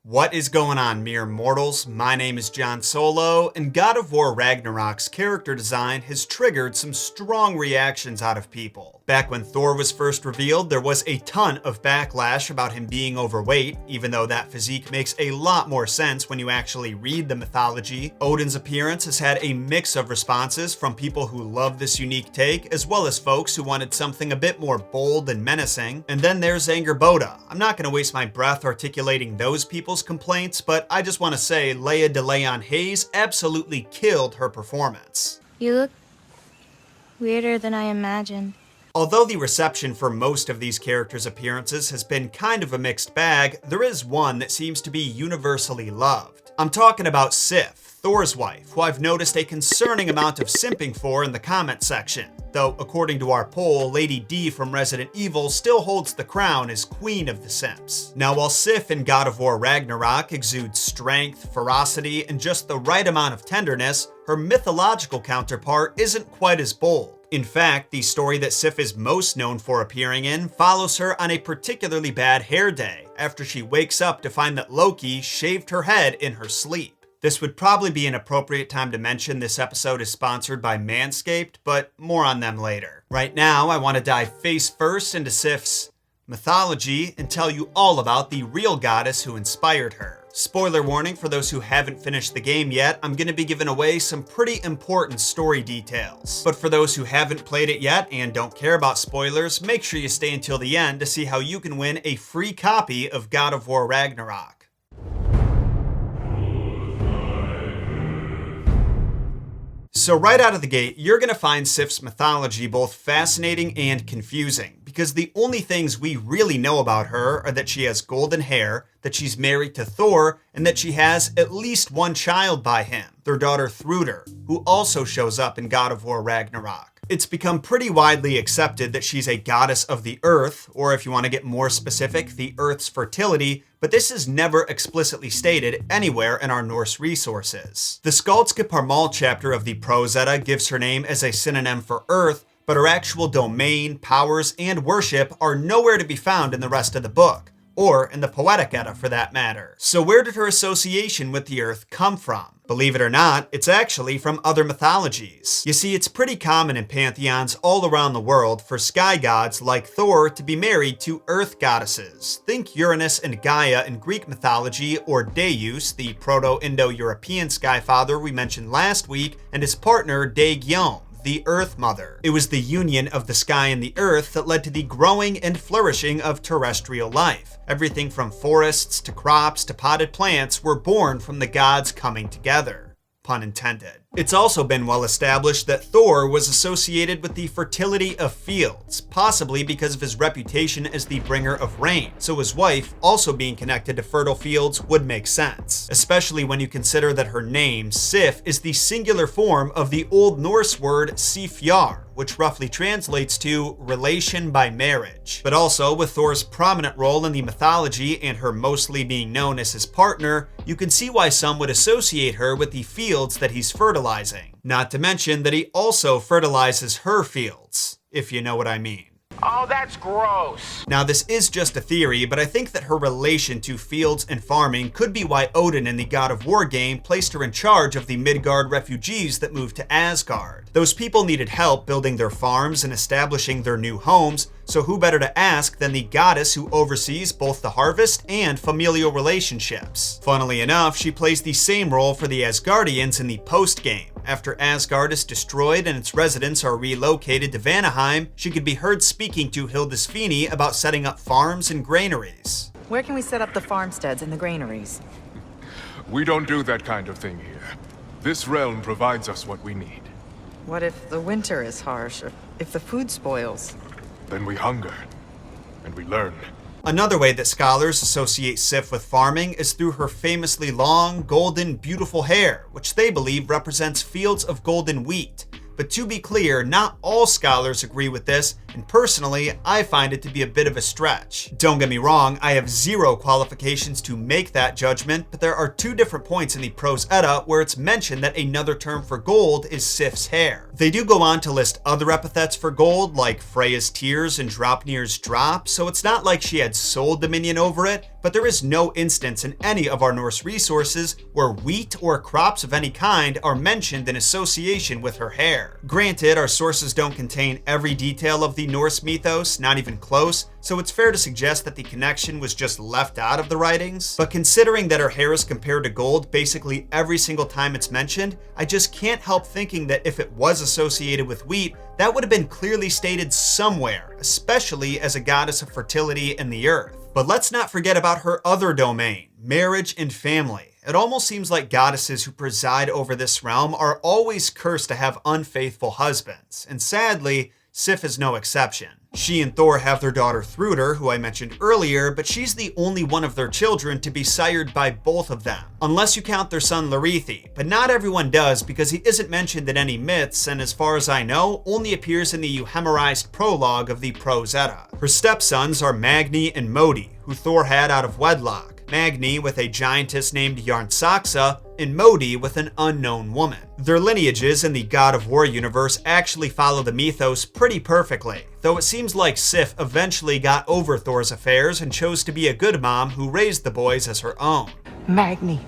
What is going on, mere mortals? My name is Jon Solo, and God of War Ragnarok's character design has triggered some strong reactions out of people. Back when Thor was first revealed, there was a ton of backlash about him being overweight, even though that physique makes a lot more sense when you actually read the mythology. Odin's appearance has had a mix of responses from people who love this unique take, as well as folks who wanted something a bit more bold and menacing. And then there's Angerboda. I'm not going to waste my breath articulating those people's complaints, but I just want to say Leia DeLeon Hayes absolutely killed her performance. You look weirder than I imagined. Although the reception for most of these characters' appearances has been kind of a mixed bag, there is one that seems to be universally loved. I'm talking about Sif, Thor's wife, who I've noticed a concerning amount of simping for in the comment section. Though, according to our poll, Lady D from Resident Evil still holds the crown as Queen of the Simps. Now, while Sif in God of War Ragnarok exudes strength, ferocity, and just the right amount of tenderness, her mythological counterpart isn't quite as bold. In fact, the story that Sif is most known for appearing in follows her on a particularly bad hair day, after she wakes up to find that Loki shaved her head in her sleep. This would probably be an appropriate time to mention this episode is sponsored by Manscaped, but more on them later. Right now, I want to dive face first into Sif's mythology and tell you all about the real goddess who inspired her. Spoiler warning for those who haven't finished the game yet, I'm going to be giving away some pretty important story details. But for those who haven't played it yet and don't care about spoilers, make sure you stay until the end to see how you can win a free copy of God of War Ragnarok. So right out of the gate, you're going to find Sif's mythology both fascinating and confusing, because the only things we really know about her are that she has golden hair, that she's married to Thor, and that she has at least one child by him, their daughter Thrúdur, who also shows up in God of War Ragnarok. It's become pretty widely accepted that she's a goddess of the earth, or if you want to get more specific, the earth's fertility, but this is never explicitly stated anywhere in our Norse resources. The Skaldskaparmal chapter of the Prose Edda gives her name as a synonym for earth, but her actual domain, powers, and worship are nowhere to be found in the rest of the book, or in the Poetic Edda for that matter. So where did her association with the earth come from? Believe it or not, it's actually from other mythologies. You see, it's pretty common in pantheons all around the world for sky gods like Thor to be married to earth goddesses. Think Uranus and Gaia in Greek mythology, or Deus, the Proto-Indo-European sky father we mentioned last week, and his partner Daegyeom, the Earth Mother. It was the union of the sky and the earth that led to the growing and flourishing of terrestrial life. Everything from forests to crops to potted plants were born from the gods coming together. Pun intended. It's also been well established that Thor was associated with the fertility of fields, possibly because of his reputation as the bringer of rain, so his wife also being connected to fertile fields would make sense, especially when you consider that her name, Sif, is the singular form of the Old Norse word Sifjar, which roughly translates to relation by marriage. But also, with Thor's prominent role in the mythology and her mostly being known as his partner, you can see why some would associate her with the fields that he's fertilizing. Not to mention that he also fertilizes her fields, if you know what I mean. Oh, that's gross. Now, this is just a theory, but I think that her relation to fields and farming could be why Odin in the God of War game placed her in charge of the Midgard refugees that moved to Asgard. Those people needed help building their farms and establishing their new homes, so who better to ask than the goddess who oversees both the harvest and familial relationships? Funnily enough, she plays the same role for the Asgardians in the post-game. After Asgard is destroyed and its residents are relocated to Vanaheim, she could be heard speaking to Hildisvíni about setting up farms and granaries. Where can we set up the farmsteads and the granaries? We don't do that kind of thing here. This realm provides us what we need. What if the winter is harsh, or if the food spoils? Then we hunger, and we learn. Another way that scholars associate Sif with farming is through her famously long, golden, beautiful hair, which they believe represents fields of golden wheat. But to be clear, not all scholars agree with this, and and personally, I find it to be a bit of a stretch. Don't get me wrong, I have zero qualifications to make that judgment, but there are two different points in the Prose Edda where it's mentioned that another term for gold is Sif's hair. They do go on to list other epithets for gold, like Freya's tears and Draupnir's drop, so it's not like she had sole dominion over it, but there is no instance in any of our Norse resources where wheat or crops of any kind are mentioned in association with her hair. Granted, our sources don't contain every detail of the Norse mythos, not even close, so it's fair to suggest that the connection was just left out of the writings. But considering that her hair is compared to gold basically every single time it's mentioned, I just can't help thinking that if it was associated with wheat, that would have been clearly stated somewhere, especially as a goddess of fertility and the earth. But let's not forget about her other domain, marriage and family. It almost seems like goddesses who preside over this realm are always cursed to have unfaithful husbands, and sadly, Sif is no exception. She and Thor have their daughter Thrudr, who I mentioned earlier, but she's the only one of their children to be sired by both of them, unless you count their son Larethi, but not everyone does because he isn't mentioned in any myths, and as far as I know, only appears in the euhemerized prologue of the Prose Edda. Her stepsons are Magni and Modi, who Thor had out of wedlock. Magni with a giantess named Yarnsaksa, and Modi with an unknown woman. Their lineages in the God of War universe actually follow the mythos pretty perfectly, though it seems like Sif eventually got over Thor's affairs and chose to be a good mom who raised the boys as her own. Magni,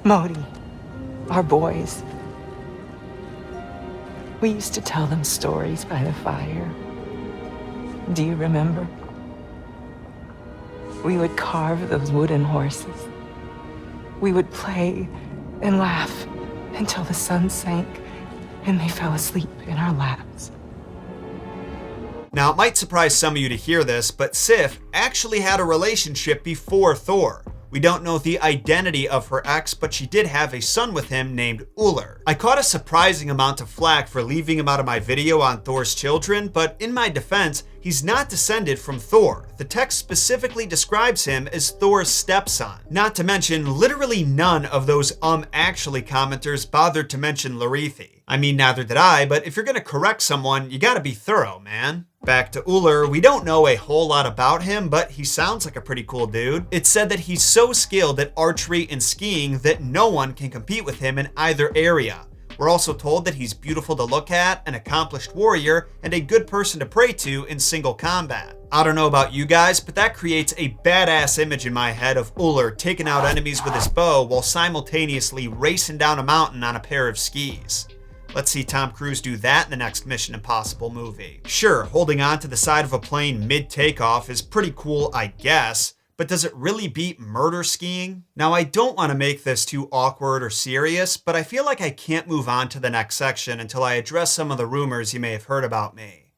Modi, our boys. We used to tell them stories by the fire. Do you remember? We would carve those wooden horses. We would play and laugh until the sun sank and they fell asleep in our laps. Now, it might surprise some of you to hear this, but Sif actually had a relationship before Thor. We don't know the identity of her ex, but she did have a son with him named Ullr. I caught a surprising amount of flack for leaving him out of my video on Thor's children, but in my defense, he's not descended from Thor. The text specifically describes him as Thor's stepson. Not to mention, literally none of those actually commenters bothered to mention Larethi. I mean, neither did I, but if you're gonna correct someone, you gotta be thorough, man. Back to Ullr, we don't know a whole lot about him, but he sounds like a pretty cool dude. It's said that he's so skilled at archery and skiing that no one can compete with him in either area. We're also told that he's beautiful to look at, an accomplished warrior, and a good person to pray to in single combat. I don't know about you guys, but that creates a badass image in my head of Ullr taking out enemies with his bow while simultaneously racing down a mountain on a pair of skis. Let's see Tom Cruise do that in the next Mission Impossible movie. Sure, holding on to the side of a plane mid-takeoff is pretty cool, I guess, but does it really beat murder skiing? Now, I don't want to make this too awkward or serious, but I feel like I can't move on to the next section until I address some of the rumors you may have heard about me.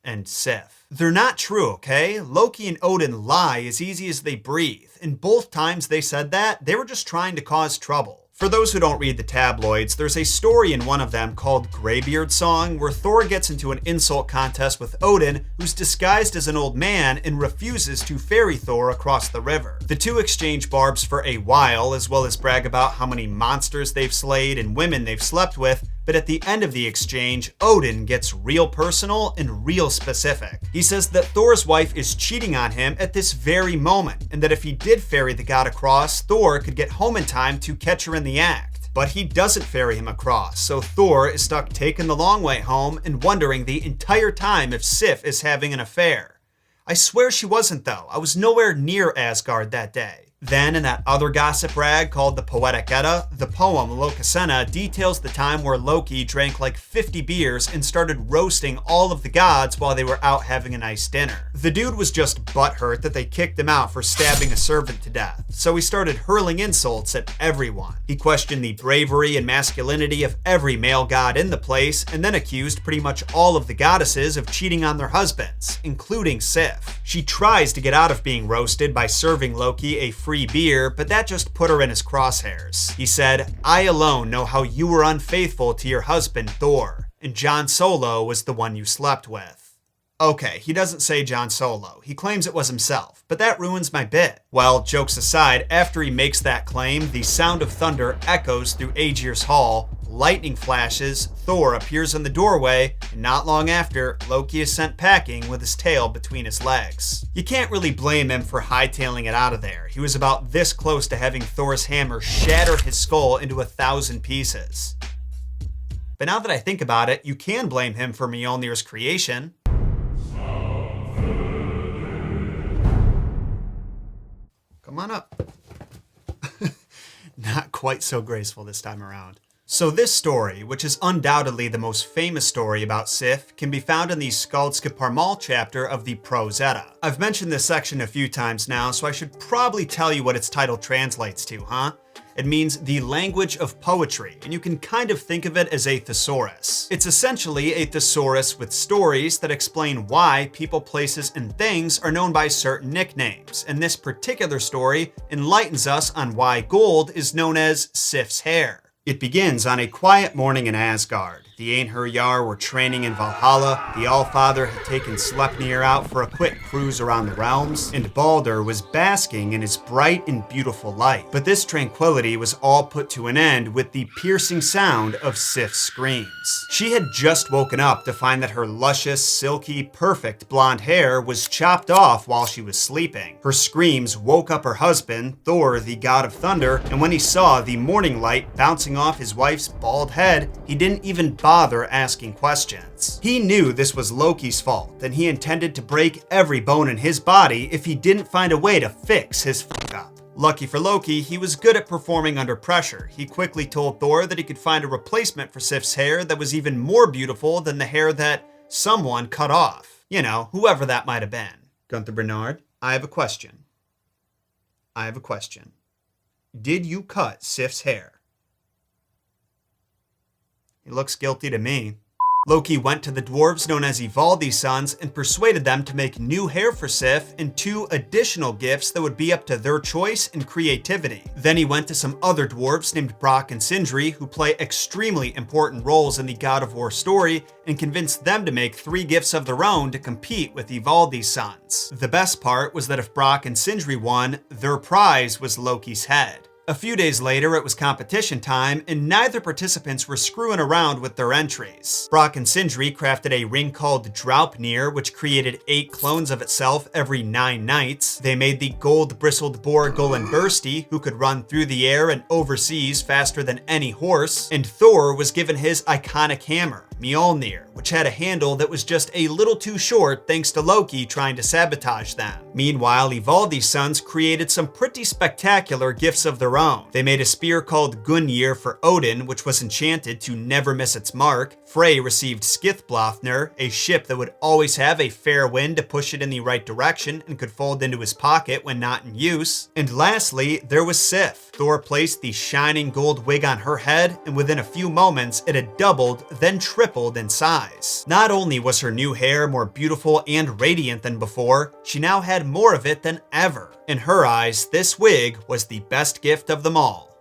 And Sif. They're not true, okay? Loki and Odin lie as easy as they breathe, and both times they said that, they were just trying to cause trouble. For those who don't read the tabloids, there's a story in one of them called Greybeard Song where Thor gets into an insult contest with Odin, who's disguised as an old man and refuses to ferry Thor across the river. The two exchange barbs for a while, as well as brag about how many monsters they've slayed and women they've slept with, but at the end of the exchange, Odin gets real personal and real specific. He says that Thor's wife is cheating on him at this very moment, and that if he did ferry the god across, Thor could get home in time to catch her in the act. But he doesn't ferry him across, so Thor is stuck taking the long way home and wondering the entire time if Sif is having an affair. I swear she wasn't though. I was nowhere near Asgard that day. Then, in that other gossip rag called the Poetic Edda, the poem Lokasenna details the time where Loki drank like 50 beers and started roasting all of the gods while they were out having a nice dinner. The dude was just butthurt that they kicked him out for stabbing a servant to death, so he started hurling insults at everyone. He questioned the bravery and masculinity of every male god in the place, and then accused pretty much all of the goddesses of cheating on their husbands, including Sif. She tries to get out of being roasted by serving Loki a free beer, but that just put her in his crosshairs. He said, "I alone know how you were unfaithful to your husband Thor, and Jon Solo was the one you slept with." Okay, he doesn't say Jon Solo. He claims it was himself, but that ruins my bit. Well, jokes aside, after he makes that claim, the sound of thunder echoes through Aegir's Hall, lightning flashes, Thor appears in the doorway, and not long after, Loki is sent packing with his tail between his legs. You can't really blame him for hightailing it out of there. He was about this close to having Thor's hammer shatter his skull into 1,000 pieces. But now that I think about it, you can blame him for Mjolnir's creation. Come on up. Not quite so graceful this time around. So this story, which is undoubtedly the most famous story about Sif, can be found in the Skaldskaparmal chapter of the Prose Edda. I've mentioned this section a few times now, so I should probably tell you what its title translates to, huh? It means the language of poetry, and you can kind of think of it as a thesaurus. It's essentially a thesaurus with stories that explain why people, places, and things are known by certain nicknames, and this particular story enlightens us on why gold is known as Sif's hair. It begins on a quiet morning in Asgard. The Einherjar were training in Valhalla, the Allfather had taken Sleipnir out for a quick cruise around the realms, and Baldur was basking in his bright and beautiful light. But this tranquility was all put to an end with the piercing sound of Sif's screams. She had just woken up to find that her luscious, silky, perfect blonde hair was chopped off while she was sleeping. Her screams woke up her husband, Thor, the god of thunder, and when he saw the morning light bouncing off his wife's bald head, he didn't even bother asking questions. He knew this was Loki's fault, and he intended to break every bone in his body if he didn't find a way to fix his fuck up. Lucky for Loki, he was good at performing under pressure. He quickly told Thor that he could find a replacement for Sif's hair that was even more beautiful than the hair that someone cut off. You know, whoever that might have been. Gunther Bernard, I have a question. Did you cut Sif's hair? He looks guilty to me. Loki went to the dwarves known as Ivaldi's sons and persuaded them to make new hair for Sif and 2 additional gifts that would be up to their choice and creativity. Then he went to some other dwarves named Brock and Sindri, who play extremely important roles in the God of War story, and convinced them to make 3 gifts of their own to compete with Ivaldi's sons. The best part was that if Brock and Sindri won, their prize was Loki's head. A few days later, it was competition time, and neither participants were screwing around with their entries. Brock and Sindri crafted a ring called Draupnir, which created 8 clones of itself every 9 nights. They made the gold-bristled boar Golenbursti, who could run through the air and overseas faster than any horse. And Thor was given his iconic hammer, Mjolnir, which had a handle that was just a little too short thanks to Loki trying to sabotage them. Meanwhile, Ivaldi's sons created some pretty spectacular gifts of their own. They made a spear called Gungnir for Odin, which was enchanted to never miss its mark. Frey received Skithblothnir, a ship that would always have a fair wind to push it in the right direction and could fold into his pocket when not in use. And lastly, there was Sif. Thor placed the shining gold wig on her head, and within a few moments, it had doubled, then tripled in size. Not only was her new hair more beautiful and radiant than before, she now had more of it than ever. In her eyes, this wig was the best gift of them all.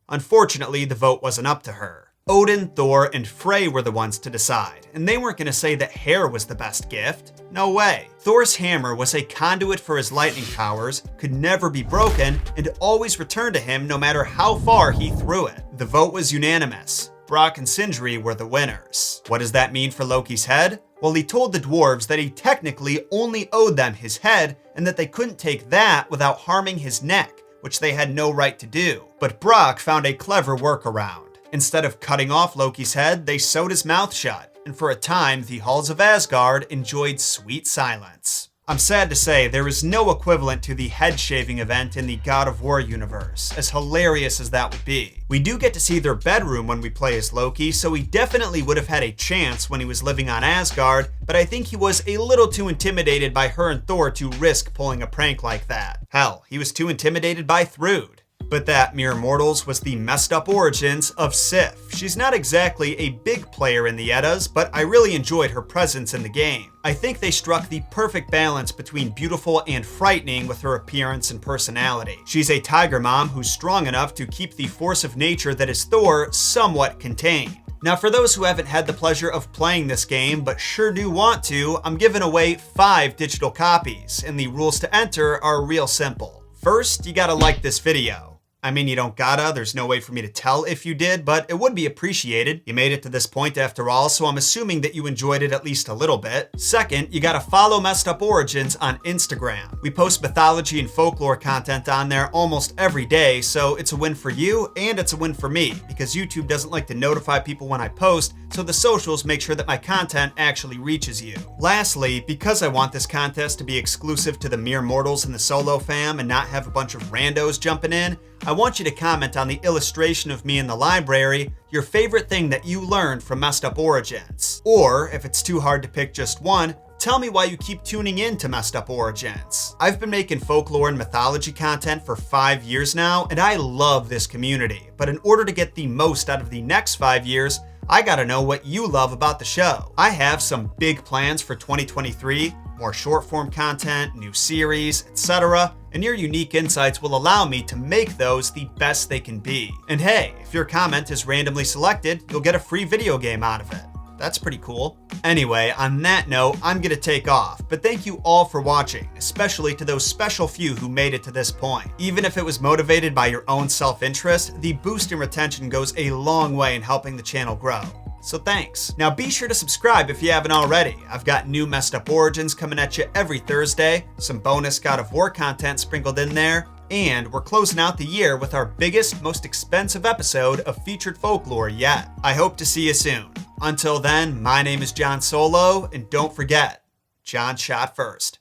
Unfortunately, the vote wasn't up to her. Odin, Thor, and Frey were the ones to decide, and they weren't going to say that hair was the best gift. No way. Thor's hammer was a conduit for his lightning powers, could never be broken, and always returned to him no matter how far he threw it. The vote was unanimous. Brock and Sindri were the winners. What does that mean for Loki's head? Well, he told the dwarves that he technically only owed them his head, and that they couldn't take that without harming his neck, which they had no right to do. But Brock found a clever workaround. Instead of cutting off Loki's head, they sewed his mouth shut, and for a time, the halls of Asgard enjoyed sweet silence. I'm sad to say there is no equivalent to the head shaving event in the God of War universe, as hilarious as that would be. We do get to see their bedroom when we play as Loki, so he definitely would have had a chance when he was living on Asgard, but I think he was a little too intimidated by her and Thor to risk pulling a prank like that. Hell, he was too intimidated by Thrud. But that, mere mortals, was the messed up origins of Sif. She's not exactly a big player in the Eddas, but I really enjoyed her presence in the game. I think they struck the perfect balance between beautiful and frightening with her appearance and personality. She's a tiger mom who's strong enough to keep the force of nature that is Thor somewhat contained. Now, for those who haven't had the pleasure of playing this game but sure do want to, I'm giving away 5 digital copies, and the rules to enter are real simple. First, you gotta like this video. I mean, you don't gotta, there's no way for me to tell if you did, but it would be appreciated. You made it to this point after all, so I'm assuming that you enjoyed it at least a little bit. Second, you gotta follow Messed Up Origins on Instagram. We post mythology and folklore content on there almost every day, so it's a win for you and it's a win for me, because YouTube doesn't like to notify people when I post, so the socials make sure that my content actually reaches you. Lastly, because I want this contest to be exclusive to the mere mortals in the Solo fam and not have a bunch of randos jumping in, I want you to comment on the illustration of me in the library your favorite thing that you learned from Messed Up Origins. Or, if it's too hard to pick just one, tell me why you keep tuning in to Messed Up Origins. I've been making folklore and mythology content for 5 years now, and I love this community. But in order to get the most out of the next 5 years, I gotta know what you love about the show. I have some big plans for 2023, more short form content, new series, etc. And your unique insights will allow me to make those the best they can be. And hey, if your comment is randomly selected, you'll get a free video game out of it. That's pretty cool. Anyway, on that note, I'm gonna take off, but thank you all for watching, especially to those special few who made it to this point. Even if it was motivated by your own self-interest, the boost in retention goes a long way in helping the channel grow. So thanks. Now be sure to subscribe if you haven't already. I've got new Messed Up Origins coming at you every Thursday, some bonus God of War content sprinkled in there, and we're closing out the year with our biggest, most expensive episode of featured folklore yet. I hope to see you soon. Until then, my name is Jon Solo, and don't forget, Jon shot first.